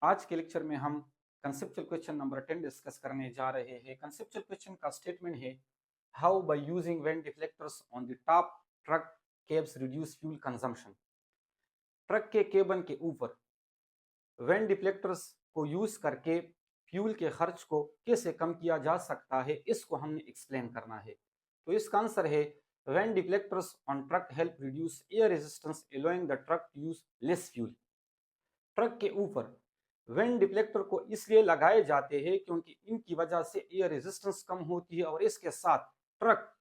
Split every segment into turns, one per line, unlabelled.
आज के लेक्चर में हम कंसेप्चुअल क्वेश्चन नंबर 10 डिस्कस करने जा रहे हैं। कंसेप्चुअल क्वेश्चन का स्टेटमेंट है how by using vane deflectors on the top truck cabs reduce fuel consumption. Truck के केबन के ऊपर वेन डिफ्लेक्टर्स को यूज करके फ्यूल के खर्च को कैसे कम किया जा सकता है, इसको हमने एक्सप्लेन करना है। तो इसका आंसर है vane deflectors on truck help reduce air resistance allowing the truck to use less fuel. Truck के ऊपर वेन डिफ्लेक्टर को इसलिए लगाए जाते हैं क्योंकि इनकी वजह से एयर रेजिस्टेंस कम होती है और इसके साथ ट्रक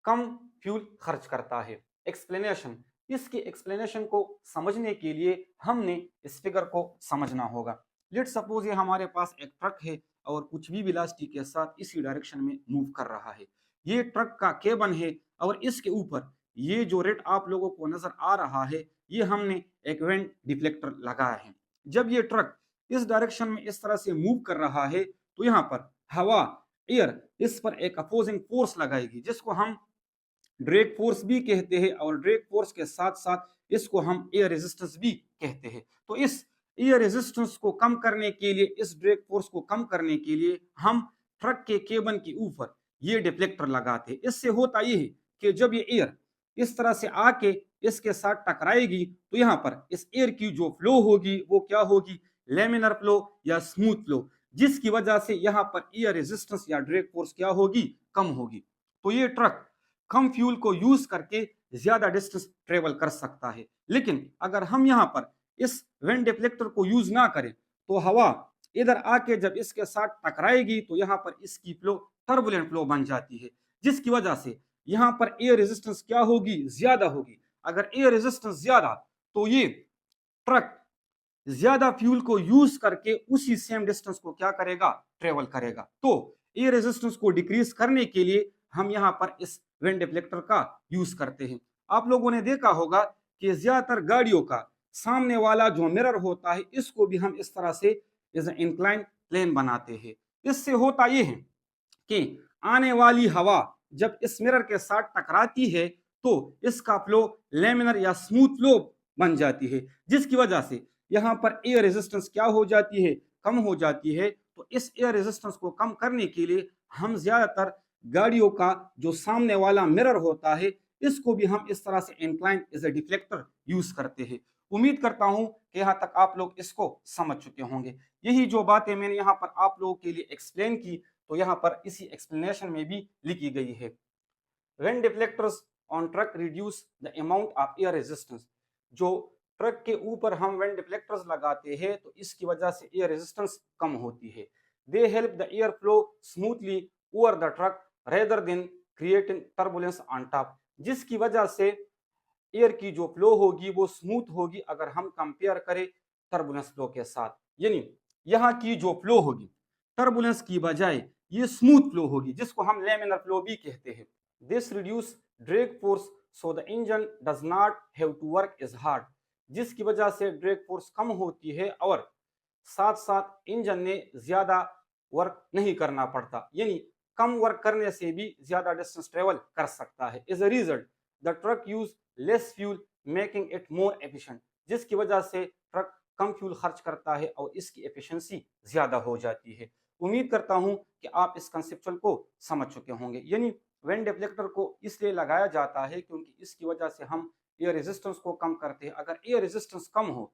कम फ्यूल खर्च करता है। एक्सप्लेनेशन, इसकी एक्सप्लेनेशन को समझने के लिए हमने इस फिगर को समझना होगा। लेट सपोज ये हमारे पास एक ट्रक है और कुछ भी वेलोसिटी के साथ इसी डायरेक्शन में मूव कर रहा है। ये ट्रक का केबन है और इसके ऊपर ये जो रेट आप लोगों को नजर आ रहा है, ये हमने एक वेन डिफ्लेक्टर लगाया है। जब ये ट्रक इस डायरेक्शन में इस तरह से मूव कर रहा है तो यहाँ पर हवा, एयर, इस पर एक अपोजिंग फोर्स लगाएगी जिसको हम ड्रैग फोर्स भी कहते हैं और ड्रैग फोर्स के साथ साथ इसको हम एयर रेजिस्टेंस भी कहते हैं। तो इस एयर रेजिस्टेंस को कम करने के लिए, इस ड्रैग फोर्स को कम करने के लिए हम ट्रक के केबन के ऊपर ये डिफ्लेक्टर लगाते हैं। इससे होता ये है कि जब ये एयर इस तरह से आके इसके साथ टकराएगी तो यहाँ पर इस एयर की जो फ्लो होगी वो क्या होगी, लेमिनर फ्लो या स्मूथ फ्लो, जिसकी वजह से यहाँ पर एयर रेजिस्टेंस या ड्रैग फोर्स क्या होगी, कम होगी। तो ये ट्रक कम फ्यूल को यूज करके ज्यादा डिस्टेंस ट्रेवल कर सकता है। लेकिन अगर हम यहाँ पर इस वेन डिफ्लेक्टर को यूज ना करें तो हवा इधर आके जब इसके साथ टकराएगी तो यहाँ पर इसकी फ्लो टर्बुलेंट फ्लो बन जाती है, जिसकी वजह से यहाँ पर एयर रेजिस्टेंस क्या होगी, ज्यादा होगी। अगर एयर रेजिस्टेंस ज्यादा तो ये ट्रक ज्यादा फ्यूल को यूज करके उसी सेम डिस्टेंस को क्या करेगा, ट्रेवल करेगा। तो एयर रेजिस्टेंस को डिक्रीज करने के लिए हम यहाँ पर इस वेन डिफ्लेक्टर का यूज करते हैं। आप लोगों ने देखा होगा कि ज्यादातर गाड़ियों का सामने वाला जो मिरर होता है इसको भी हम इस तरह से इस इंक्लाइन प्लेन बनाते हैं। इससे होता यह है कि आने वाली हवा जब इस मिरर के साथ टकराती है तो इसका फ्लो लेमिनर या स्मूथ फ्लो बन जाती है, जिसकी वजह से यहाँ पर एयर रेजिस्टेंस क्या हो जाती है, कम हो जाती है। तो इस एयर रेजिस्टेंस को कम करने के लिए हम ज्यादातर गाड़ियों का जो सामने वाला मिरर होता है इसको भी हम इस तरह से incline as a deflector use करते हैं। उम्मीद करता हूं कि यहाँ तक आप लोग इसको समझ चुके होंगे। यही जो बातें मैंने यहाँ पर आप लोगों के लिए एक्सप्लेन की तो यहाँ पर इसी एक्सप्लेनेशन में भी लिखी गई है। When deflectors on truck reduce the amount of air resistance, जो ट्रक के ऊपर हम व्हेन डिफ्लेक्टर्स लगाते हैं तो इसकी वजह से एयर रेजिस्टेंस कम होती है। They help the air flow smoothly over the truck rather than creating turbulence on top, जिसकी वजह से एयर की जो फ्लो होगी वो स्मूथ होगी अगर हम कंपेयर करें टर्बुलेंस फ्लो के साथ। यानी यहाँ की जो फ्लो होगी टर्बुलेंस की बजाय ये स्मूथ फ्लो होगी, जिसको हम लेमिनर फ्लो भी कहते हैं। This reduce drag force so the engine does not have to work as hard, जिसकी वजह से ड्रैग फोर्स कम होती है और साथ साथ इंजन ने ज्यादा वर्क नहीं करना पड़ता, यानी कम वर्क करने से भी ज्यादा डिस्टेंस ट्रेवल कर सकता है। As a result the truck use less fuel making it more efficient, जिसकी वजह से ट्रक कम फ्यूल खर्च करता है और इसकी एफिशिएंसी ज्यादा हो जाती है। उम्मीद करता हूं कि आप इस कंसेप्चुअल को समझ चुके होंगे। यानी वेन डिफ्लेक्टर को इसलिए लगाया जाता है क्योंकि इसकी वजह से हम एयर रेजिस्टेंस को कम करते हैं। अगर एयर रेजिस्टेंस कम हो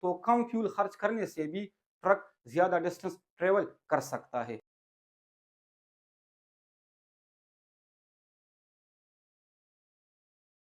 तो कम फ्यूल खर्च करने से भी ट्रक ज्यादा डिस्टेंस ट्रेवल कर सकता है।